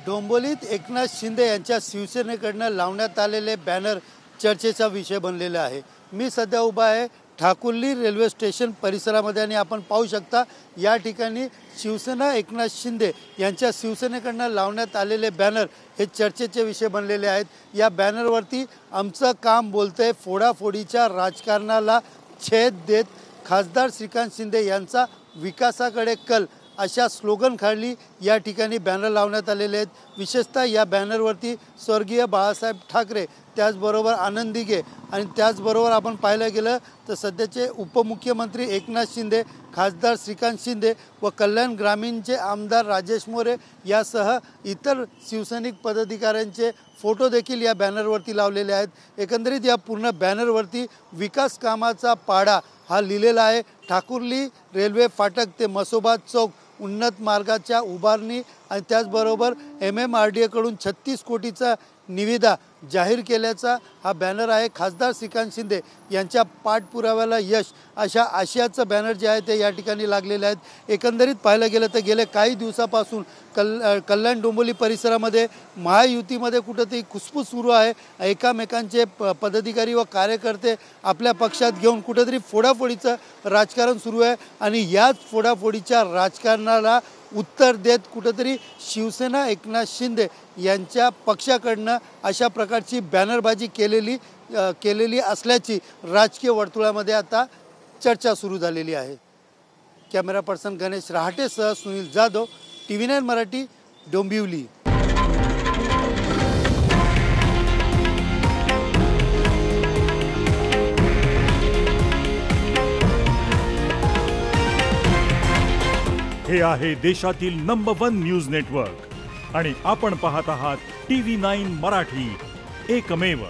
डोंबिवलीत एकनाथ शिंदे यांच्या शिवसेनेकडून लावण्यात आलेले बॅनर चर्चेचा विषय बनलेला आहे। मी सध्या उभा आहे ठाकुर्ली रेल्वे स्टेशन परिसरामध्ये आणि आपण पाहू शकता या ठिकाणी शिवसेना एकनाथ शिंदे यांच्या शिवसेनेकडून लावण्यात आलेले बॅनर हे चर्चेचे विषय बनलेले आहेत। या बॅनरवरती आमचं काम बोलतंय फोडाफोडीच्या राजकारणाला छेद देत खासदार श्रीकांत शिंदे यांचा विकासाकडे कल अशा स्लोगन खाली या ठिकाणी बॅनर लावण्यात आलेले आहेत। विशेषतः या बॅनरवरती स्वर्गीय बाळासाहेब ठाकरे त्याचबरोबर आनंद दिघे आणि त्याचबरोबर आपण पाहायला गेलं तर सध्याचे उपमुख्यमंत्री एकनाथ शिंदे, खासदार श्रीकांत शिंदे व कल्याण ग्रामीणचे आमदार राजेश मोरे यासह इतर शिवसैनिक पदाधिकाऱ्यांचे फोटो देखील या बॅनरवरती लावलेले आहेत। एकंदरीत या पूर्ण बॅनरवरती विकास कामाचा पाढा हा लिहिलेला आहे। ठाकुर्ली रेल्वे फाटक ते मसोबा चौक उन्नत मार्गाच्या उभारणी आणि त्याचबरोबर MMRDA कडून 36 कोटीचा निविदा जाहीर केल्याचा हा बॅनर आहे। खासदार श्रीकांत शिंदे यांच्या पाठपुराव्याला यश अशा आशयाचं बॅनर जे आहे ते या ठिकाणी लागलेले आहेत। एकंदरीत पाहायला गेलं तर गेले काही दिवसापासून कल्याण डोंबिवली परिसरामध्ये महायुतीमध्ये कुठेतरी खुसफुस सुरू आहे। एकामेकांचे पदाधिकारी व कार्यकर्ते आपल्या पक्षात घेऊन कुठेतरी फोडाफोडीचं राजकारण सुरू आहे आणि याच फोडाफोडीच्या राजकारणाला उत्तर देत कुठेतरी शिवसेना एकनाथ शिंदे यांच्या पक्षाकडनं अशा प्रकारची बॅनरबाजी केलेली असल्याची राजकीय वर्तुळामध्ये आता चर्चा सुरू झालेली आहे। कॅमेरा पर्सन गणेश रहाटेसह सुनील जाधव, TV9 मराठी, डोंबिवली। हे आहे देशातील नंबर 1 न्यूज नेटवर्क आणि आपण पाहत आहात TV9 मराठी, एकमेव।